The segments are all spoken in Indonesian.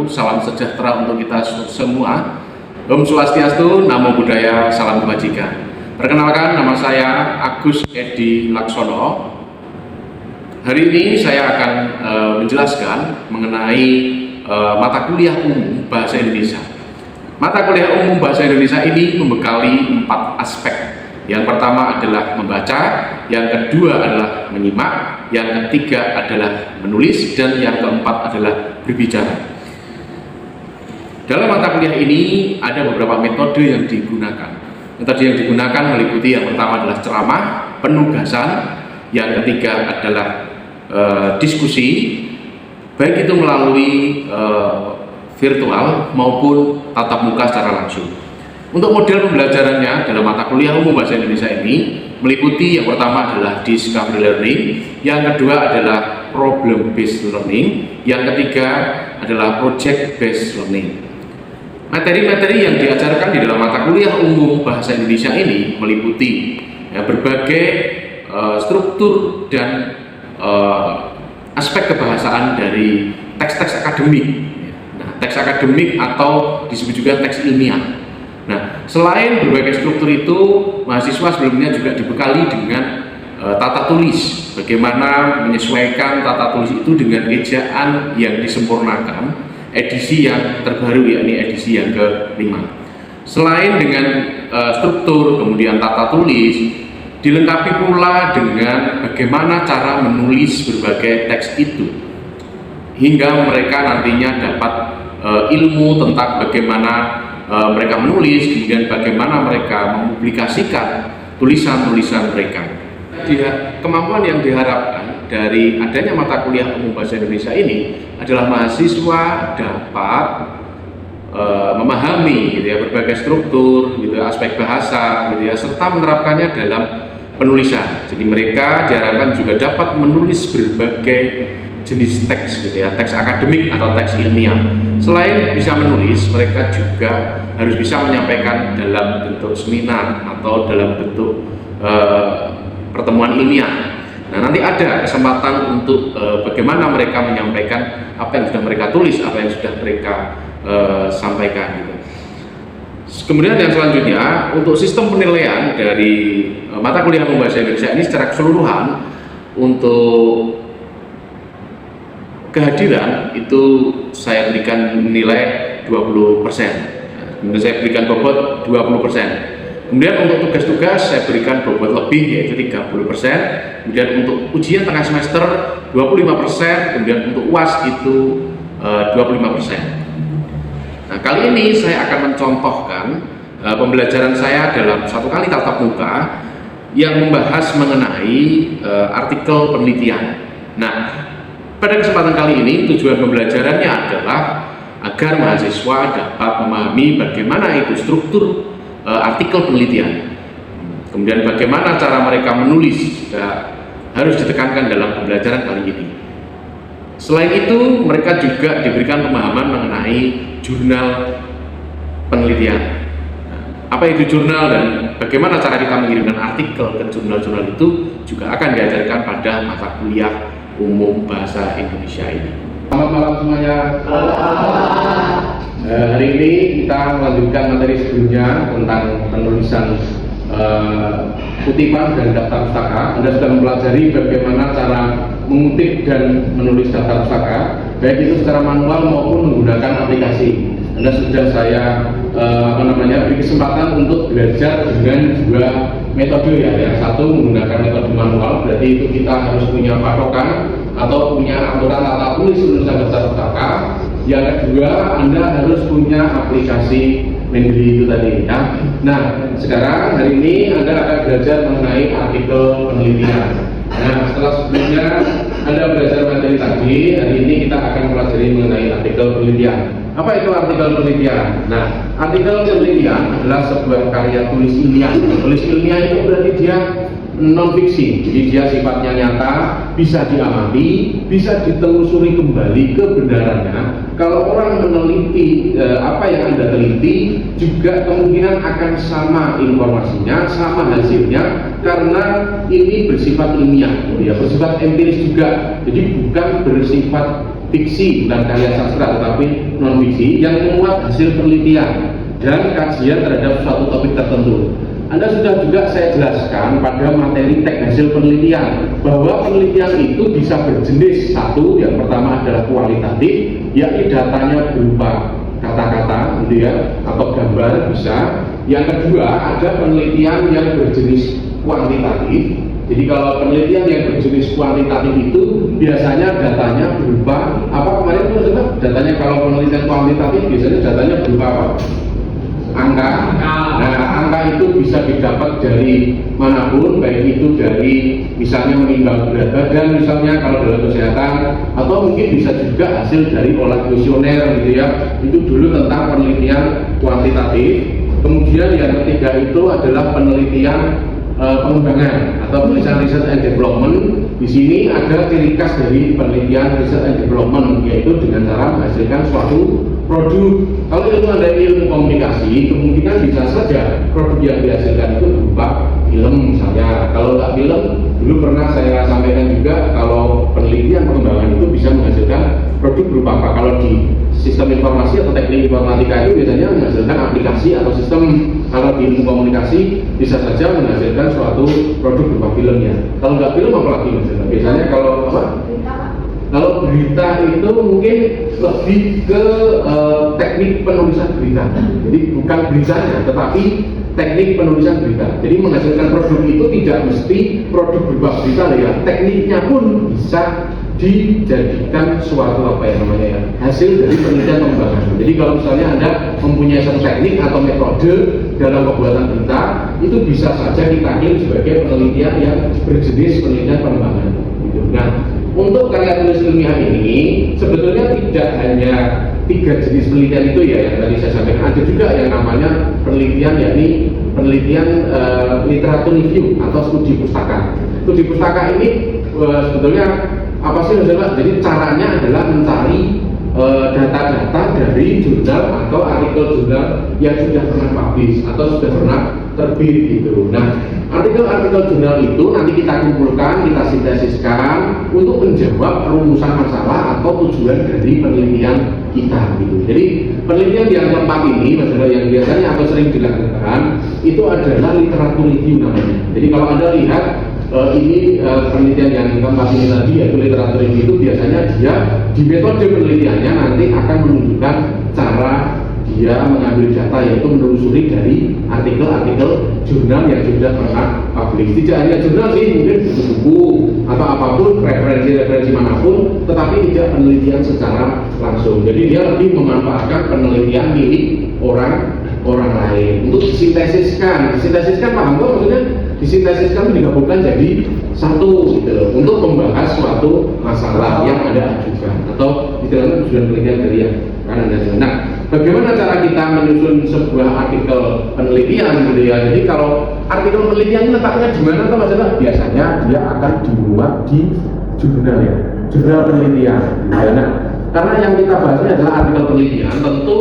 Salam sejahtera untuk kita semua. Om Swastiastu, Namo Buddhaya, Salam Kebajikan. Perkenalkan, nama saya Agus Edi Laksono. Hari ini saya akan menjelaskan mengenai mata kuliah umum Bahasa Indonesia. Mata kuliah umum Bahasa Indonesia ini membekali 4 aspek. Yang pertama adalah membaca, yang kedua adalah menyimak, yang ketiga adalah menulis, dan yang keempat adalah berbicara. Dalam mata kuliah ini ada beberapa metode yang digunakan. Metode yang digunakan meliputi yang pertama adalah ceramah, penugasan, yang ketiga adalah diskusi, baik itu melalui virtual maupun tatap muka secara langsung. Untuk model pembelajarannya dalam mata kuliah umum Bahasa Indonesia ini meliputi yang pertama adalah discovery learning, yang kedua adalah problem based learning, yang ketiga adalah project based learning. Materi-materi yang diajarkan di dalam mata kuliah umum Bahasa Indonesia ini meliputi berbagai struktur dan aspek kebahasaan dari teks-teks akademik. Nah, teks akademik atau disebut juga teks ilmiah. Nah, selain berbagai struktur itu, mahasiswa sebelumnya juga dibekali dengan tata tulis. Bagaimana menyesuaikan tata tulis itu dengan ejaan yang disempurnakan, edisi yang terbaru, yakni edisi yang ke-5. Selain dengan struktur, kemudian tata tulis, dilengkapi pula dengan bagaimana cara menulis berbagai teks itu, hingga mereka nantinya dapat ilmu tentang bagaimana mereka menulis, kemudian bagaimana mereka mempublikasikan tulisan-tulisan mereka. Kemampuan yang diharapkan dari adanya mata kuliah umum Bahasa Indonesia ini adalah mahasiswa dapat memahami gitu ya, berbagai struktur, gitu, aspek bahasa, gitu ya, serta menerapkannya dalam penulisan. Jadi mereka diharapkan juga dapat menulis berbagai jenis teks, gitu ya, teks akademik atau teks ilmiah. Selain bisa menulis, mereka juga harus bisa menyampaikan dalam bentuk seminar atau dalam bentuk pertemuan ilmiah. Nah, nanti ada kesempatan untuk bagaimana mereka menyampaikan apa yang sudah mereka tulis, apa yang sudah mereka sampaikan. Gitu. Kemudian yang selanjutnya, untuk sistem penilaian dari mata kuliah umum Bahasa Indonesia ini secara keseluruhan, untuk kehadiran itu saya berikan nilai 20%. Kemudian saya berikan bobot 20%. Kemudian untuk tugas-tugas saya berikan bobot lebih, yaitu 30%. Kemudian untuk ujian tengah semester 25%. Kemudian untuk UAS itu 25%. Nah, kali ini saya akan mencontohkan pembelajaran saya dalam 1 kali tatap muka yang membahas mengenai artikel penelitian. Nah, pada kesempatan kali ini tujuan pembelajarannya adalah agar mahasiswa dapat memahami bagaimana itu struktur artikel penelitian. Kemudian bagaimana cara mereka menulis juga harus ditekankan dalam pembelajaran kali ini. Selain itu, mereka juga diberikan pemahaman mengenai jurnal penelitian. Apa itu jurnal dan bagaimana cara kita mengirimkan artikel ke jurnal-jurnal itu juga akan diajarkan pada mata kuliah umum Bahasa Indonesia ini. Selamat malam semuanya. Hari ini kita melanjutkan materi sebelumnya tentang penulisan kutipan dan daftar pustaka. Anda sudah mempelajari bagaimana cara mengutip dan menulis daftar pustaka, baik itu secara manual maupun menggunakan aplikasi. Anda sudah saya beri kesempatan untuk belajar dengan 2 metode ya. Yang satu menggunakan metode manual, berarti itu kita harus punya patokan atau punya aturan tata tulis penulisan daftar pustaka. Yang kedua, Anda harus punya aplikasi Mendeley itu tadi ya. Nah, sekarang hari ini Anda akan belajar mengenai artikel penelitian. Nah, setelah sebelumnya Anda belajar materi tadi, hari ini kita akan mempelajari mengenai artikel penelitian. Apa itu artikel penelitian? Nah, artikel penelitian adalah sebuah karya tulis ilmiah. Tulis ilmiah itu berarti dia non-fiksi, jadi dia sifatnya nyata, bisa diamati, bisa ditelusuri kembali kebenarannya. Kalau orang meneliti apa yang Anda teliti, juga kemungkinan akan sama informasinya, sama hasilnya, karena ini bersifat ilmiah, ya, bersifat empiris juga. Jadi bukan bersifat fiksi, bukan karya sastra tetapi non fiksi yang memuat hasil penelitian dan kajian terhadap suatu topik tertentu. Anda sudah juga saya jelaskan pada materi teks hasil penelitian bahwa penelitian itu bisa berjenis. Satu, yang pertama adalah kualitatif, yakni datanya berupa kata-kata gitu ya, atau gambar bisa. Yang kedua, ada penelitian yang berjenis kuantitatif. Jadi kalau penelitian yang berjenis kuantitatif itu biasanya datanya berupa apa kemarin itu maksudnya? Datanya kalau penelitian kuantitatif biasanya datanya berupa apa? Angka. Nah, angka itu bisa didapat dari manapun, baik itu dari misalnya menimbang berat badan misalnya kalau dalam kesehatan, atau mungkin bisa juga hasil dari olah kuesioner gitu ya. Itu dulu tentang penelitian kuantitatif. Kemudian yang ketiga itu adalah penelitian pengembangan atau penelitian research and development. Di sini ada ciri khas dari penelitian research and development, yaitu dengan cara menghasilkan suatu produk. Kalau ilmu ada ilmu komunikasi, kemungkinan bisa saja produk yang dihasilkan itu berupa film misalnya. Kalau nggak film, dulu pernah saya sampaikan juga kalau penelitian pengembangan itu bisa menghasilkan produk berupa apa. Kalau di sistem informasi atau teknik informatika itu biasanya menghasilkan aplikasi atau sistem. Kalau di ilmu komunikasi bisa saja menghasilkan suatu produk berupa filmnya. Kalau nggak film apalagi misalnya. Biasanya kalau apa? Kalau berita itu mungkin lebih ke teknik penulisan berita. Jadi bukan beritanya, tetapi teknik penulisan berita. Jadi menghasilkan produk itu tidak mesti produk berupa berita ya. Tekniknya pun bisa dijadikan suatu apa ya namanya ya, hasil dari penelitian pengembangan. Jadi kalau misalnya Anda mempunyai satu teknik atau metode dalam pembuatan berita, itu bisa saja kita klaim sebagai penelitian yang berjenis penelitian pengembangan. Gitu. Nah, untuk karya tulis ilmiah ini sebetulnya tidak hanya 3 jenis penelitian itu ya yang tadi saya sampaikan. Ada juga yang namanya penelitian, yakni penelitian literatur review atau studi pustaka. Studi pustaka ini sebetulnya apa sih maksudnya? Jadi caranya adalah mencari data-data dari jurnal atau artikel jurnal yang sudah pernah publish atau sudah pernah terbit gitu. Nah, artikel-artikel jurnal itu nanti kita kumpulkan, kita sintesiskan untuk menjawab rumusan masalah atau tujuan dari penelitian kita gitu. Jadi penelitian yang keempat ini, masalah yang biasanya atau sering dilakukan itu adalah literatur review namanya. Jadi kalau Anda lihat ini penelitian yang keempat ini tadi, yaitu literatur review, itu biasanya dia di metode penelitiannya nanti akan menunjukkan cara dia mengambil data, yaitu menelusuri dari artikel-artikel jurnal yang sudah pernah publish. Tidak hanya jurnal sih, mungkin buku-buku atau apapun, referensi-referensi manapun, tetapi tidak penelitian secara langsung. Jadi dia lebih memanfaatkan penelitian milik orang lain untuk disintesiskan. Disintesiskan paham kok maksudnya? Disintesiskan digabungkan jadi satu gitu loh, untuk membahas suatu masalah yang Anda ajukan atau istilahnya tujuan penelitian dari yang kan Anda ajukan. Nah, bagaimana cara kita menyusun sebuah artikel penelitian gitu ya? Jadi kalau artikel penelitian letaknya di mana tuh masalah? Biasanya dia akan dimuat di jurnal ya, jurnal penelitian. Nah, karena yang kita bahasnya adalah artikel penelitian, tentu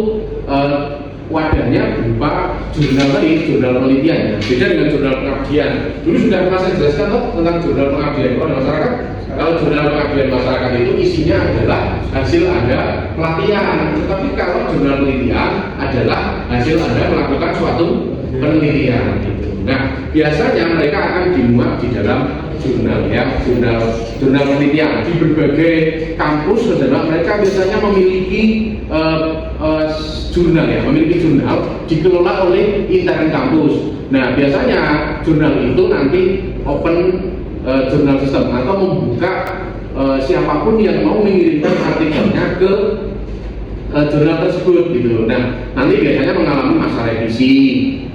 wadahnya berupa jurnal tadi, jurnal penelitian. Beda dengan jurnal pengabdian. Dulu sudah pernah saya jelaskan toh tentang jurnal pengabdian kepada masyarakat. Kalau jurnal pengabdian masyarakat itu isinya adalah hasil Anda pelatihan. Tetapi kalau jurnal penelitian adalah hasil Anda melakukan suatu penelitian. Gitu. Nah, biasanya mereka akan dimuat di dalam jurnal ya, jurnal penelitian di berbagai kampus. Saudara, mereka biasanya memiliki jurnal ya, memiliki jurnal dikelola oleh intern kampus. Nah, biasanya jurnal itu nanti open jurnal system atau membuka siapapun yang mau mengirimkan artikelnya ke jurnal tersebut gitu. Nah, nanti biasanya mengalami masa revisi,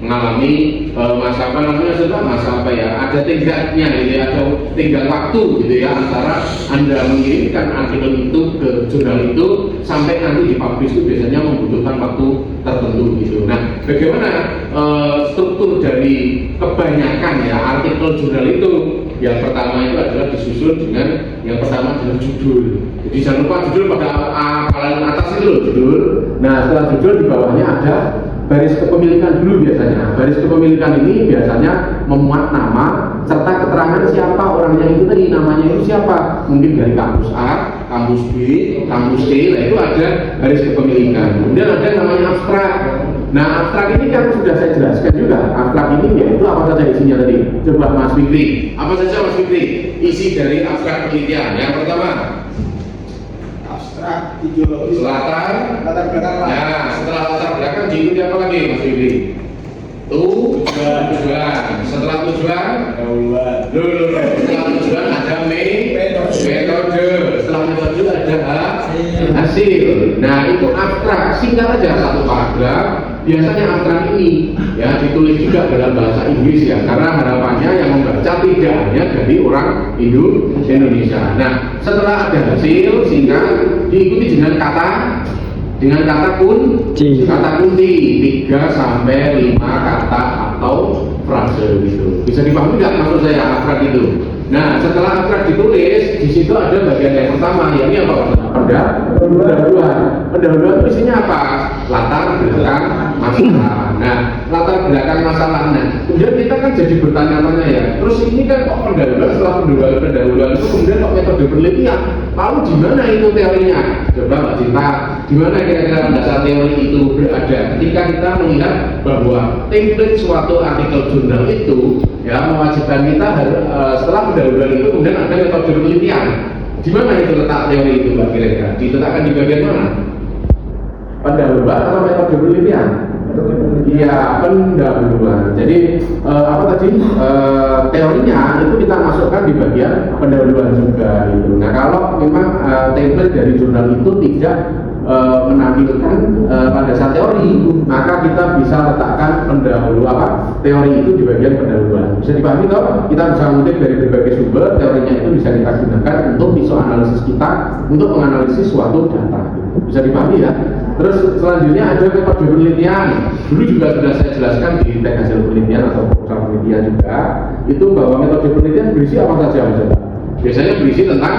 mengalami masa apa namanya, masa apa ya, ada tenggatnya gitu ya, ada tenggat waktu gitu ya antara Anda mengirimkan artikel itu ke jurnal itu sampai nanti dipublish itu biasanya membutuhkan waktu tertentu gitu. Nah, bagaimana struktur dari kebanyakan ya artikel jurnal itu? Yang pertama itu adalah disusun dengan yang pertama adalah judul. Jadi jangan lupa judul pada paling atas itu loh, judul. Nah, setelah judul di bawahnya ada baris kepemilikan dulu biasanya. Baris kepemilikan ini biasanya memuat nama, serta keterangan siapa orangnya itu tadi, namanya itu siapa, mungkin dari kampus A, kampus B, kampus C, nah itu ada garis kepemilikan. Kemudian ada namanya abstrak. Nah abstrak ini kan sudah saya jelaskan juga, abstrak ini yaitu apa saja isinya tadi. Coba Mas Fikri, apa saja Mas Fikri isi dari abstrak penelitian? Yang pertama abstrak, ideologis, latar belakang. Nah setelah latar belakang diikuti apa lagi Mas Fikri? Tujuan. Setelah tujuan, setelah tujuan ada metode. Setelah metode ada hasil. Nah itu abstrak, singkat aja satu paragraf. Biasanya abstrak ini ya ditulis juga dalam bahasa Inggris ya, karena harapannya yang membaca tidak hanya dari orang Indonesia. Nah setelah ada hasil singkat diikuti dengan kata kunci 3 sampai 5 kata atau frase gitu. Bisa dipahami nggak maksud saya abstrak itu? Nah setelah abstrak ditulis, di situ ada bagian yang pertama, yakni apa? Pendahuluan isinya apa? Latar belakang masalah. Nah latar belakang masalahnya. Kemudian kita kan jadi bertanya-tanya ya. Terus ini kan kok pendahuluan, setelah pendahuluan itu kemudian kok metode penelitian? Lalu di mana itu teorinya? Coba Mbak Cinta, di mana kira-kira dasar teori itu berada? Ketika kita melihat bahwa template suatu artikel jurnal itu ya mewajibkan kita setelah pendahuluan itu kemudian ada metode penelitian. Di mana itu letak teori itu Mbak kira-kira? Diletakkan di bagian mana? Pendahuluan atau metode penelitian? Iya, pendahuluan. Jadi apa tadi? Teorinya itu kita masukkan di bagian pendahuluan juga gitu. Nah kalau memang template dari jurnal itu tidak menampilkan pada saat teori, maka kita bisa letakkan teori itu di bagian pendahuluan. Bisa dipahami toh? Kita bisa mengutip dari berbagai sumber, teorinya itu bisa kita gunakan untuk visuanalisis kita untuk menganalisis suatu data. Bisa dipahami ya? Terus selanjutnya ada metode penelitian. Dulu juga sudah saya jelaskan di teks hasil penelitian atau proposal penelitian juga, itu bahwa metode penelitian berisi apa saja misalnya. Biasanya berisi tentang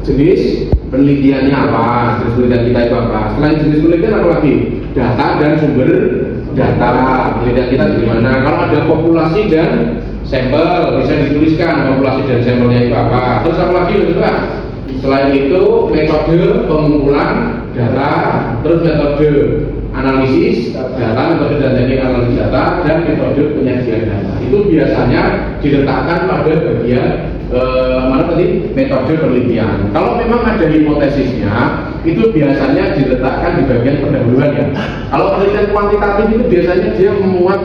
jenis penelitiannya apa, jenis penelitian kita itu apa. Selain jenis penelitian apa lagi? Data dan sumber data. Penelitian kita gimana? Kalau ada populasi dan sampel bisa dituliskan populasi dan sampelnya itu apa. Terus apa lagi Pak? Selain itu metode pengumpulan data, terus metode analisis data, metode dan teknik analisis data, dan metode penyajian data. Itu biasanya diletakkan pada bagian mana tadi? Metode penelitian. Kalau memang ada hipotesisnya, itu biasanya diletakkan di bagian pendahuluan ya. Kalau penelitian kuantitatif itu biasanya dia memuat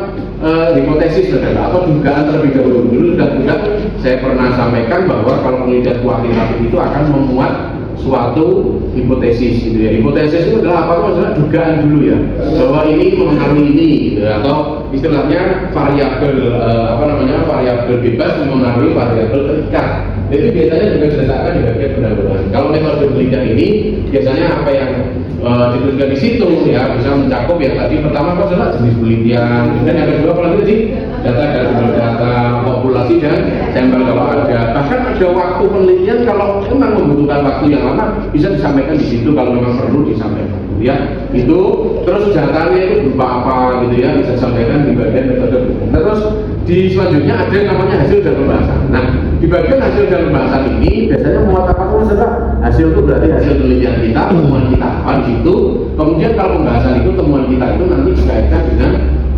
hipotesis atau dugaan terlebih dahulu. Dulu sudah saya pernah sampaikan bahwa kalau penelitian kuantitatif itu akan memuat suatu hipotesis gitu ya. Hipotesis itu adalah apa? Maksudnya dugaan dulu ya, bahwa ini mempengaruhi ini gitu, atau istilahnya variabel variabel bebas mempengaruhi variabel terikat. Jadi biasanya juga diletakkan di bagian pendahuluan. Kalau metode penelitian ini biasanya apa yang dituliskan di situ ya bisa mencakup yang tadi pertama apa adalah jenis penelitian, dan yang kedua apa lagi sih? Data dan sumber data, populasi dan sampel kalau ada. Bahkan ada waktu penelitian kalau memang membutuhkan waktu yang lama bisa disampaikan di situ kalau memang perlu disampaikan. Ya, itu terus datanya itu berupa apa gitu ya bisa disampaikan di bagian metode. Nah, terus di selanjutnya ada yang namanya hasil dan pembahasan. Nah, di bagian hasil dan pembahasan ini biasanya muat apa saja? Hasil itu berarti hasil penelitian kita, temuan kita apa di situ. Kemudian kalau pembahasan itu temuan kita itu nanti dikaitkan dengan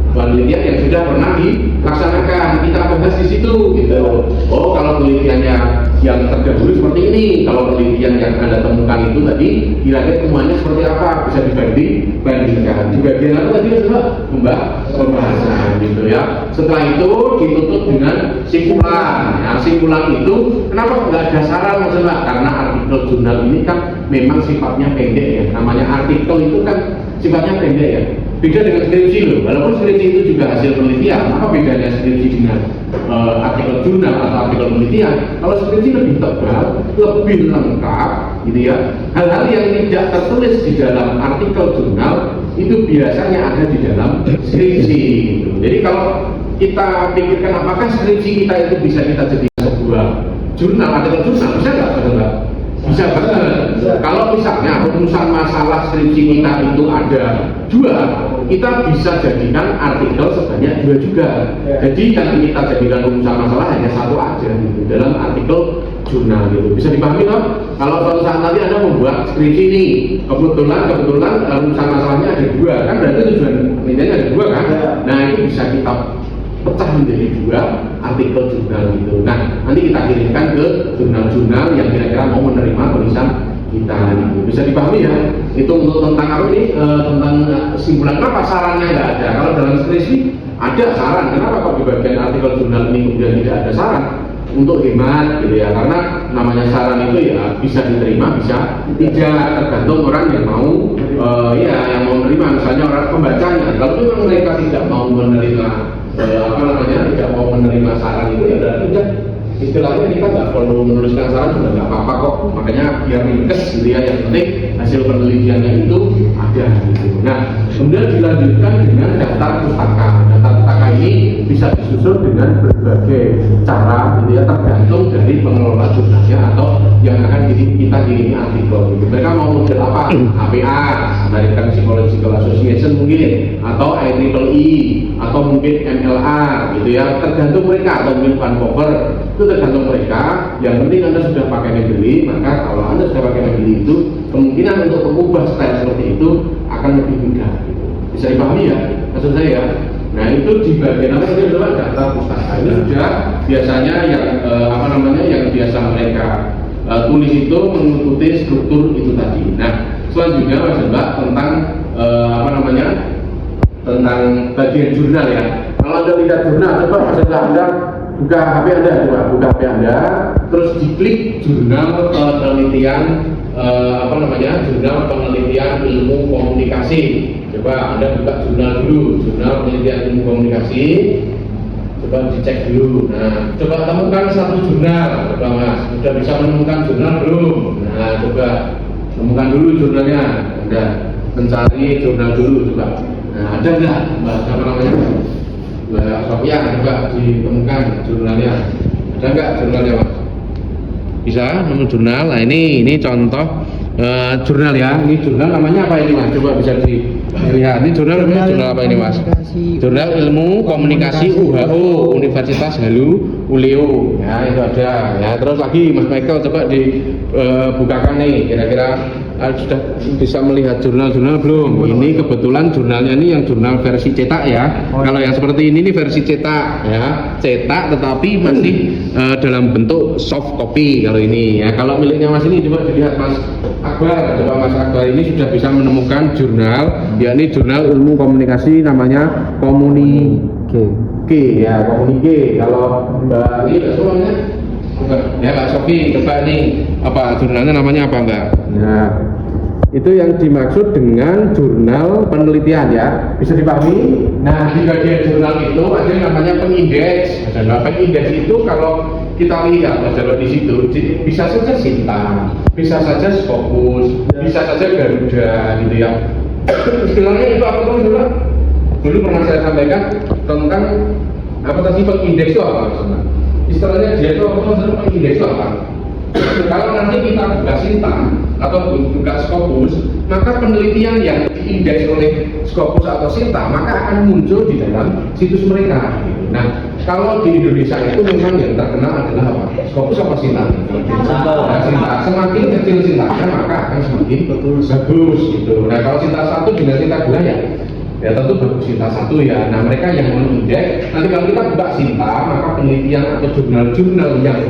penelitian yang sudah pernah dilaksanakan, kita bahas di situ gitu. Oh, kalau penelitiannya yang terdahulu seperti ini, kalau penelitian yang Anda temukan itu tadi kira-kira temuannya seperti apa, bisa dibandingkan. Di bagian apa tadi adalah pembahasan gitu ya. Setelah itu ditutup dengan simpulan. Nah, simpulan itu kenapa nggak ada saran maksudnya? Karena artikel jurnal ini kan memang sifatnya pendek ya. Namanya artikel itu kan sifatnya pendek ya. Beda dengan skripsi loh, walaupun skripsi itu juga hasil penelitian. Apa bedanya skripsi dengan artikel jurnal atau artikel penelitian? Kalau skripsi lebih tebal, lebih lengkap, gitu ya. Hal-hal yang tidak tertulis di dalam artikel jurnal itu biasanya ada di dalam skripsi. Gitu. Jadi kalau kita pikirkan apakah skripsi kita itu bisa kita jadikan sebuah jurnal, artikel jurnal, bisa nggak? Bisa banget. Kalau misalnya rumusan masalah skripsi kita itu ada 2, kita bisa jadikan artikel sebanyak 2 juga. Jadi yang kita jadikan rumusan masalah hanya 1 aja gitu, dalam artikel jurnal gitu. Bisa dipahami toh? Kalau suatu saat nanti Anda membuat skripsi ini, kebetulan rumusan masalahnya ada 2, kan berarti tujuan penelitiannya ada 2 kan? Nah itu bisa kita pecah menjadi 2 artikel jurnal gitu. Nah nanti kita kirimkan ke jurnal-jurnal yang kira-kira mau menerima tulisan kita gitu. Bisa dipahami ya? Itu untuk tentang apa ini? Tentang kesimpulan. Kenapa sarannya nggak ada? Kalau dalam skripsi ada saran. Kenapa kok di bagian artikel jurnal ini kemudian tidak ada saran? Untuk hemat gitu ya, karena namanya saran itu ya bisa diterima, bisa tidak, tergantung orang yang mau yang mau menerima. Misalnya orang pembacanya, kalau memang mereka tidak mau menerima tidak mau menerima saran itu ya berarti udah istilahnya kita nggak perlu menuliskan saran, sudah nggak apa-apa kok. Makanya biar ringkes gitu ya, yang penting hasil penelitiannya itu ada gitu. Nah kemudian dilanjutkan dengan daftar pustaka. Daftar pustaka ini bisa disusun dengan berbagai cara gitu ya, tergantung dari pengelola jurnalnya atau yang akan kita kirimi artikel gitu. Mereka mau model apa? APA, American Psychological Association mungkin, atau IEEE, atau mungkin MLR gitu ya, tergantung mereka, atau mungkin Vancouver, itu tergantung mereka. Yang penting Anda sudah pakai Mendeley, maka kalau Anda sudah pakai Mendeley itu kemungkinan untuk mengubah style seperti itu akan lebih mudah gitu. Bisa dipahami ya maksud saya? Nah itu di bagian apa itu adalah daftar pustaka. Ini sudah biasanya yang yang biasa mereka tulis itu mengikuti struktur itu tadi. Nah selanjutnya Mas Mbak tentang tentang bagian jurnal ya. Kalau Anda lihat jurnal, coba Mas Mbak Anda buka HP Anda, buka HP Anda, terus diklik jurnal penelitian jurnal penelitian ilmu komunikasi. Coba Anda buka jurnal dulu, jurnal penelitian ilmu komunikasi. Coba dicek dulu. Nah, coba temukan satu jurnal. Coba Mas, sudah bisa menemukan jurnal belum? Nah, coba temukan dulu jurnalnya. Anda mencari jurnal dulu coba. Nah, ada nggak Mbak Sofia? Coba ditemukan jurnalnya. Ada nggak jurnalnya Mas? Bisa nemu jurnal. Nah ini contoh jurnal ya. Ini jurnal namanya apa ini Mas? Coba bisa dilihat. Ini jurnal apa ini Mas? Jurnal Ilmu Komunikasi UHO Universitas Halu Uleo. Ya itu ada. Ya terus lagi Mas Michael coba dibukakan nih. Kira-kira sudah bisa melihat jurnal-jurnal belum? Ini kebetulan jurnalnya ini yang jurnal versi cetak ya. Kalau yang seperti ini versi cetak ya, cetak tetapi masih dalam bentuk soft copy kalau ini ya. Kalau miliknya Mas ini coba dilihat Mas Akbar, coba Mas Akbar ini sudah bisa menemukan jurnal, yakni jurnal ilmu komunikasi namanya Komunike ya, Komunike. Kalau Mbak ini semuanya ya Mbak Sofi, coba ini apa jurnalnya namanya apa Mbak? Ya itu yang dimaksud dengan jurnal penelitian ya, bisa dipahami. Nah di bagian jurnal itu ada yang namanya pengindeks. Nah pengindeks itu kalau kita lihat masalah di situ bisa saja Sinta, bisa saja Scopus, bisa saja Garuda gitu ya. Istilahnya itu apa tuh dulu pernah saya sampaikan tentang apa tadi pengindeks itu apa maksudnya? Istilahnya dia itu apa maksudnya pengindeks itu apa? Kalau nanti kita buka Sinta atau buka Scopus, maka penelitian yang diindeks oleh Scopus atau Sinta maka akan muncul di dalam situs mereka. Nah, kalau di Indonesia itu memang yang terkenal adalah apa? Scopus apa Sinta? Sinta. Semakin kecil Sintanya maka akan semakin bagus gitu. Nah, kalau Sinta 1 dengan Sinta 2 ya tentu bagus Sinta 1 ya. Nah, mereka yang mengindeks, nanti kalau kita buka Sinta maka penelitian atau jurnal-jurnal yang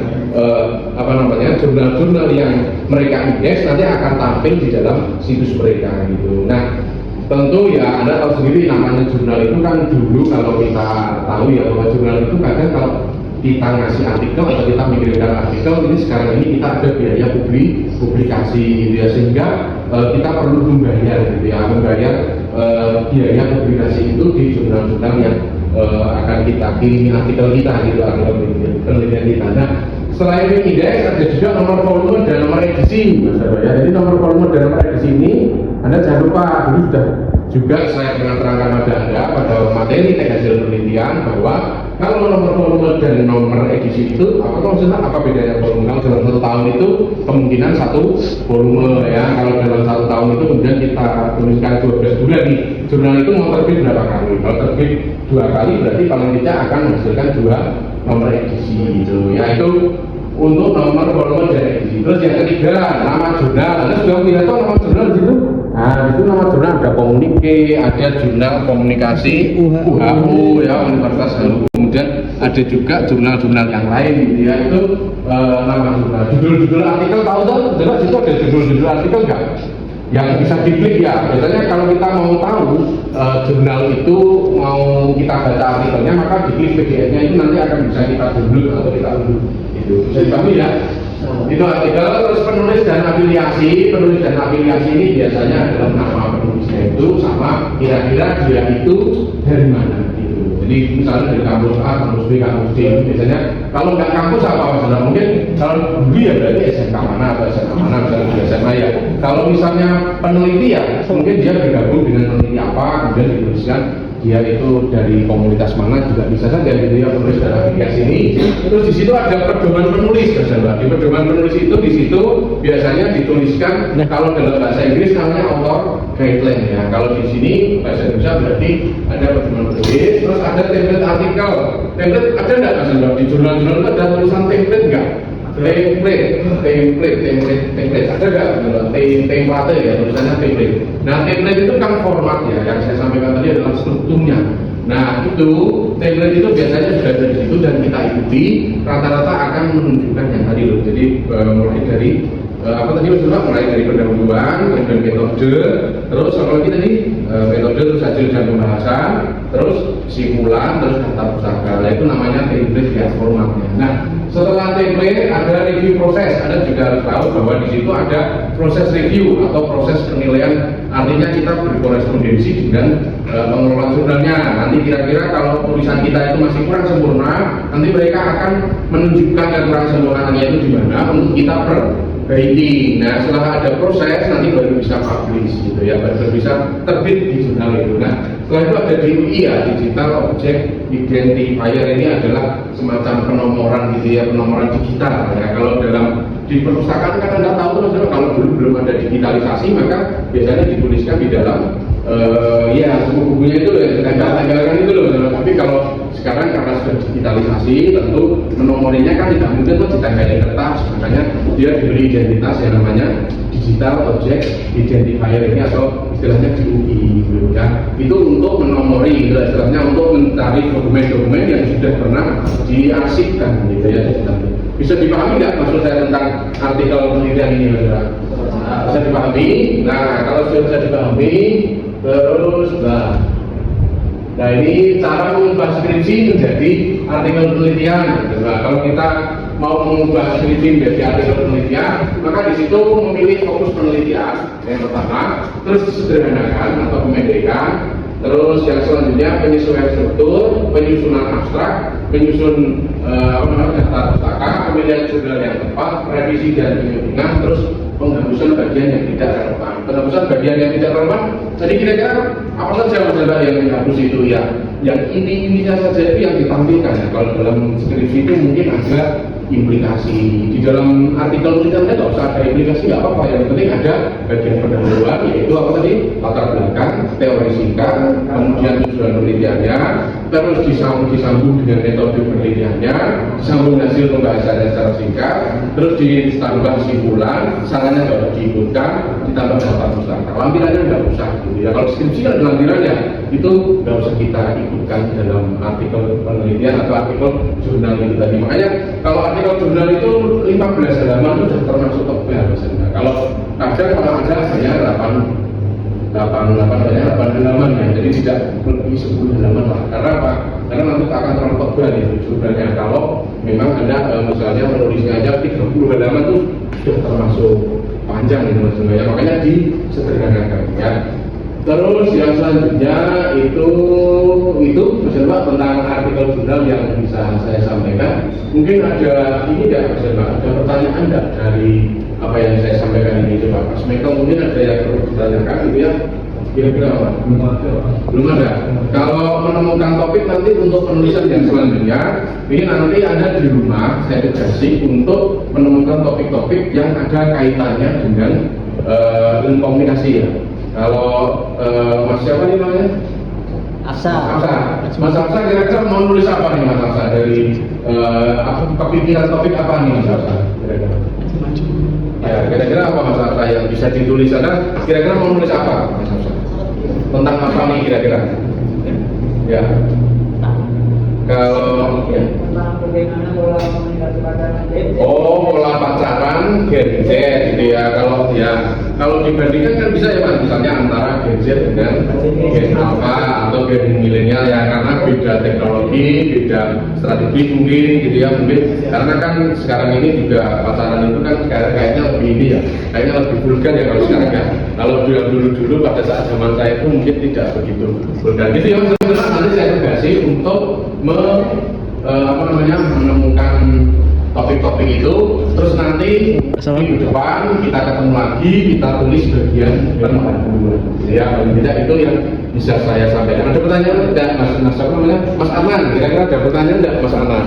jurnal-jurnal yang mereka indeks nanti akan tampil di dalam situs mereka gitu. Nah tentu ya Anda tahu sendiri namanya jurnal itu kan dulu kalau kita tahu ya bahwa jurnal itu kadang kalau kita ngasih artikel atau kita mengirimkan artikel ini sekarang ini kita ada biaya publikasi gitu ya, sehingga kita perlu membayar gitu ya, biaya publikasi itu di jurnal-jurnal yang akan kita kirimi artikel kita gitu, artikel penelitian kita. Nah selain indeks ada juga nomor volume dan nomor edisi Mas ya. Jadi nomor volume dan nomor edisi ini Anda jangan lupa dulu sudah Juga saya dengan terangkan pada Anda pada materi teks hasil penelitian bahwa kalau nomor volume dan nomor edisi itu apa bedanya volume? Kalau dalam 1 tahun itu kemungkinan 1 volume ya. Kalau dalam 1 tahun itu kemudian kita tuliskan 12 bulan nih. Jurnal itu mau terbit berapa kali? Kalau terbit 2 kali berarti paling tidak akan menghasilkan 2 nomor edisi gitu. Yaitu untuk nomor volume dan edisi. Terus yang ketiga nama jurnal. Anda sudah melihat nama jurnal di situ? Nah, itu nama jurnal ada komunike, ada jurnal komunikasi UHU ya, Universitas Halu. Kemudian ada juga jurnal-jurnal yang lain gitu ya, itu nama jurnal. Judul-judul artikel tahu tuh, jelas itu ada judul-judul artikel nggak? Yang bisa diklik ya. Biasanya kalau kita mau tahu jurnal itu mau kita baca artikelnya, maka diklik PDF-nya itu nanti akan bisa kita download atau kita unduh. Itu bisa dipahami ya. Itu artikel. Terus penulis dan afiliasi ini biasanya adalah nama penulisnya itu sama kira-kira dia itu dari mana gitu. Jadi misalnya dari kampus A, kampus B, kampus D. Biasanya kalau nggak kampus apa masalah, mungkin kalau B ya berarti SMK mana atau SMA mana, misalnya di SMA ya. Kalau misalnya peneliti ya mungkin dia bergabung dengan peneliti apa, kemudian dituliskan dia itu dari komunitas mana juga bisa saja gitu ya, penulis dan aplikasi ini. Terus di situ ada pedoman penulis, di pedoman penulis itu di situ biasanya dituliskan kalau dalam bahasa Inggris namanya author guideline ya. Kalau di sini bahasa Indonesia berarti ada pedoman penulis. Terus ada template artikel. Template ada nggak Mas Hendra? Di jurnal-jurnal itu ada tulisan template nggak? Template ada nggak? Template ya, tulisannya template. Nah, template itu kan format ya, yang saya sampaikan tadi adalah strukturnya. Nah, itu template itu biasanya sudah ada di situ dan kita ikuti, rata-rata akan menunjukkan yang tadi loh. Jadi mulai dari apa tadi Mas, mulai dari pendahuluan, kemudian metode, terus apa lagi tadi metode, terus hasil dan pembahasan, terus simpulan, terus daftar pusaka. Nah, itu namanya template ya formatnya. Nah, setelah template ada review proses. Anda juga harus tahu bahwa di situ ada proses review atau proses penilaian. Artinya kita berkorespondensi dengan pengelola jurnalnya. Nanti kira-kira kalau tulisan kita itu masih kurang sempurna, nanti mereka akan menunjukkan kekurangan sempurnaannya itu di mana untuk kita perbaiki. Nah, setelah ada proses nanti baru bisa publish gitu ya, baru bisa terbit di jurnal itu. Nah, setelah itu ada DOI ya, Digital Object Identifier. Ini adalah semacam penomoran gitu ya, penomoran digital ya. Kalau dalam di perpustakaan kan Anda tahu Mas, kalau dulu belum ada digitalisasi maka biasanya dituliskan di dalam ya buku-bukunya itu ya, tanggal-tanggalkan itu loh. Tapi kalau sekarang karena sudah digitalisasi, tentu menomorinya kan tidak mungkin tuh ditanggalin kertas, makanya dia diberi identitas yang namanya Digital Object Identifier ini atau istilahnya DOI gitu kan. Itu untuk menomori, istilahnya untuk mencari dokumen-dokumen yang sudah pernah diarsipkan gitu ya. Bisa dipahami nggak maksud saya tentang artikel penelitian ini, Mas? Bisa dipahami? Nah, kalau sudah bisa dipahami, terus nah ini cara mengubah skripsi menjadi artikel penelitian. Nah, kalau kita mau mengubah skripsi menjadi artikel penelitian, maka di situ memilih fokus penelitian yang pertama, terus disederhanakan atau pemendekkan. Terus yang selanjutnya penyesuaian struktur, penyusunan abstrak, penyusun daftar pustaka, pemilihan jurnal yang tepat, revisi dan penyuntingan, terus penghapusan bagian yang tidak relevan. Penghapusan bagian yang tidak relevan, jadi kira-kira apa saja masalah yang dihapus itu ya? Yang intinya saja itu yang ditampilkan ya. Kalau dalam skripsi itu mungkin ada implikasi di dalam artikel penelitian tidak usah ada implikasi, nggak apa-apa, yang penting ada bagian pendahuluan yaitu apa tadi, latar belakang, teori singkat, kemudian tujuan penelitiannya, terus disambung dengan metode penelitiannya, disambung hasil pembahasannya secara singkat, terus ditambah kesimpulan, sarannya harus diikutkan, ditambah daftar pustaka. Lampirannya nggak usah gitu ya. Kalau skripsi kan lampirannya itu nggak usah kita ikutkan dalam artikel penelitian atau artikel jurnal itu tadi. Makanya kalau artikel jurnal itu 15 halaman itu sudah termasuk tebal misalnya. Kalau ada hanya 8 halaman ya, jadi tidak lebih 10 halaman lah. Karena apa? Karena nanti akan terlalu tebal itu jurnalnya. Kalau memang ada misalnya menulisnya aja 30 halaman itu sudah termasuk panjang itu maksudnya. Makanya disederhanakan ya. Terus yang selanjutnya itu Mas tentang artikel jurnal yang bisa saya sampaikan. Mungkin ada ini tidak Mas, ada pertanyaan enggak dari apa yang saya sampaikan ini, coba Mas Michael, mungkin ada yang perlu ditanyakan gitu ya. Kira-kira apa? Belum ada. Kalau menemukan topik nanti untuk penulisan yang selanjutnya, ini nanti Anda di rumah saya tugasi untuk menemukan topik-topik yang ada kaitannya dengan ilmu komunikasi ya. Kalau Mas siapa nih namanya? Mas Afsa kira-kira mau nulis apa nih Mas Afsa dari kepikiran topik apa nih Mas Afsa? Kira-kira? Ya, kira-kira apa Mas Afsa yang bisa ditulis? Ada kira-kira mau nulis apa Mas Afsa? Tentang apa nih kira-kira? Ya. Kalau ya. Oh, pola pacaran Gen Z gitu ya. Kalau dibandingkan kan bisa ya Mas, misalnya antara Gen Z dengan Gen Alpha atau Gen milenial ya, karena beda teknologi, beda strategi mungkin gitu ya, mungkin karena kan sekarang ini juga pacaran itu kan sekarang kayaknya lebih ini ya, kayaknya lebih vulgar ya kalau sekarang ya. Kalau dulu pada saat zaman saya itu mungkin tidak begitu vulgar gitu ya Mas. Nanti saya tugasi untuk menemukan topik-topik itu, terus nanti minggu depan kita ketemu lagi, kita tulis bagian penuh ya, paling tidak itu yang bisa saya sampaikan. Ada pertanyaan tidak Mas Arman, kira-kira ada pertanyaan tidak Mas Arman?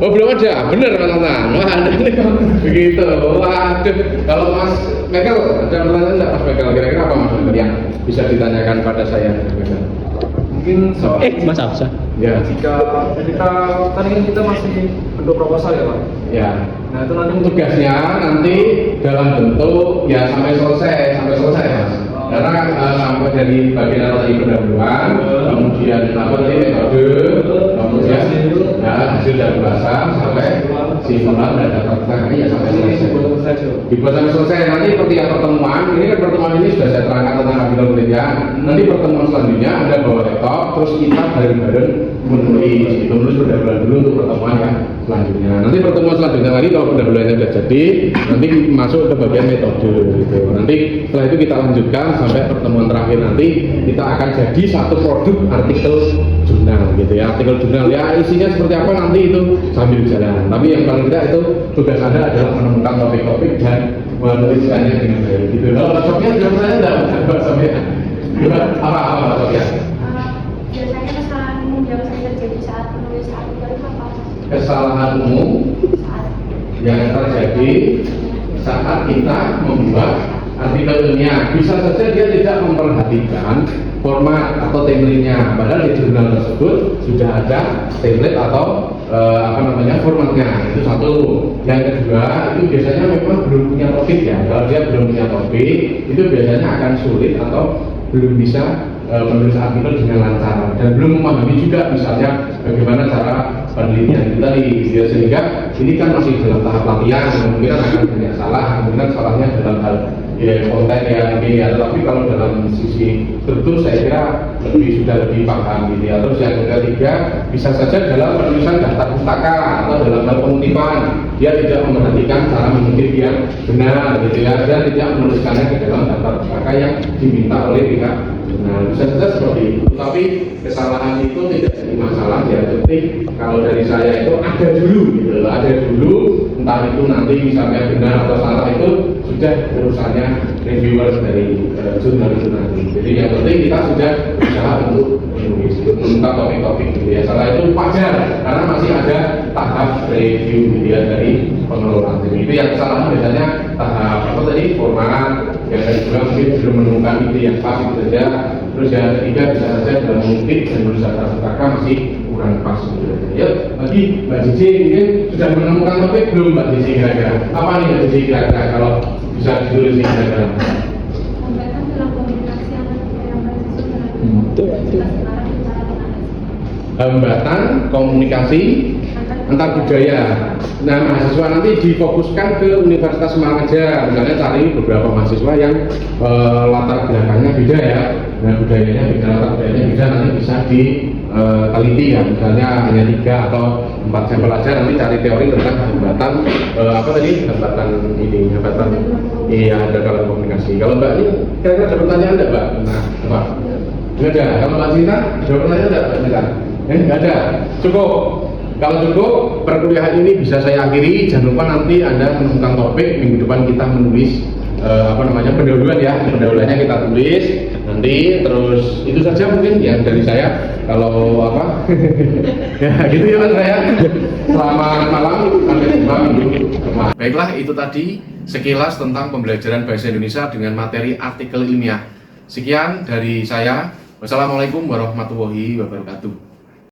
Oh belum ada, bener Mas Arman. Wah ada nih begitu. Waduh, kalau Mas Michael ada pertanyaan tidak Mas Michael? Kira-kira apa Mas Michael yang bisa ditanyakan pada saya? Mungkin soal Mas Afsa. Ya. Jika kan ini kita masih bentuk proposal ya Pak. Ya. Nah itu nanti Tugasnya nanti dalam bentuk ya sampai selesai Mas. Karena sampai dari bagian tadi pendahuluan, kemudian apa tadi metode, kemudian ya hasil dari bahasa sampai simpulan dan data terakhir ya sampai selesai. Dibuat sampai selesai nanti seperti pertemuan ini kan pertemuan ini sudah saya terangkan tentang kapital penelitian. Nanti pertemuan selanjutnya Anda bawa laptop, terus kita bareng-bareng menulis pendahuluan dulu untuk pertemuan yang selanjutnya. Nanti pertemuan selanjutnya lagi kalau pendahuluannya sudah jadi, nanti masuk ke bagian metode gitu. Nanti setelah itu kita lanjutkan sampai pertemuan terakhir nanti kita akan jadi satu produk artikel jurnal gitu ya. Artikel jurnal ya isinya seperti apa nanti itu sambil jalan. Tapi yang paling tidak itu tugas Anda adalah menemukan topik-topik dan menuliskannya dengan baik gitu. Kalau Sofia jawabannya enggak Sofia. Apa Sofia? Biasanya kesalahan umum yang sering terjadi saat menulis artikel itu apa? Kesalahan umum yang terjadi saat kita membuat artikel ilmiah, bisa saja dia tidak memperhatikan format atau template-nya, padahal di jurnal tersebut sudah ada template atau formatnya. Itu satu. Yang kedua, itu biasanya memang belum punya topik ya. Kalau dia belum punya topik, itu biasanya akan sulit atau belum bisa menulis artikel dengan lancar dan belum memahami juga misalnya bagaimana cara penelitian kita sehingga ini kan masih dalam tahap latihan, kemungkinan akan banyak salah, kemungkinan salahnya dalam hal ya, konten ya ini ya, tapi kalau dalam sisi struktur saya kira sudah lebih paham gitu ya. Terus yang ketiga, bisa saja dalam penulisan daftar pustaka atau dalam hal pengutipan dia tidak memperhatikan cara mengutip yang benar gitu ya, dan tidak menuliskannya ke dalam daftar pustaka yang diminta oleh pihak. Nah, bisa saja seperti itu, tapi kesalahan itu tidak jadi masalah ya. Penting kalau dari saya itu ada dulu gitu loh, ada dulu, entah itu nanti misalnya benar atau salah itu sudah urusannya reviewers dari jurnal itu nanti. Jadi yang penting kita sudah berusaha untuk menulis, menemukan topik-topik gitu ya. Salah itu wajar karena masih ada tahap review gitu ya dari pengelola. Jadi itu yang kesalahan biasanya tahap apa tadi format, yang kedua mungkin belum menemukan ide yang pas itu saja. Terus yang ketiga bisa saja dalam mengutip dan menulis kata-kata masih kurang pas gitu saja. Ya, bagi Mbak Cici mungkin sudah menemukan topik belum Mbak Cici kira-kira? Apa nih Mbak Cici kira-kira kalau bisa ditulis nih kira-kira? Hambatan dalam komunikasi antar budaya mahasiswa. Hambatan komunikasi antar budaya. Nah, mahasiswa nanti difokuskan ke Universitas Semarang aja. Misalnya cari beberapa mahasiswa yang latar belakangnya beda ya. Nah, budayanya beda, latar budayanya beda, nanti bisa diteliti ya. Misalnya hanya 3 atau 4 sampel aja, nanti cari teori tentang hambatan hambatan iya dalam komunikasi. Kalau Mbak ini kira-kira ada pertanyaan enggak Mbak? Nah, apa? Enggak ada. Kalau Mbak Cinta ada pertanyaan enggak Mbak Cinta? Enggak ada. Cukup. Kalau cukup, perkuliahan ini bisa saya akhiri. Jangan lupa nanti Anda menemukan topik, minggu depan kita menulis pendahuluan ya, pendahuluannya kita tulis nanti, terus itu saja mungkin yang dari saya. Kalau apa ya gitu ya Mas saya. Selamat malam, sampai jumpa minggu depan. Baiklah, itu tadi sekilas tentang pembelajaran bahasa Indonesia dengan materi artikel ilmiah. Sekian dari saya. Wassalamualaikum warahmatullahi wabarakatuh.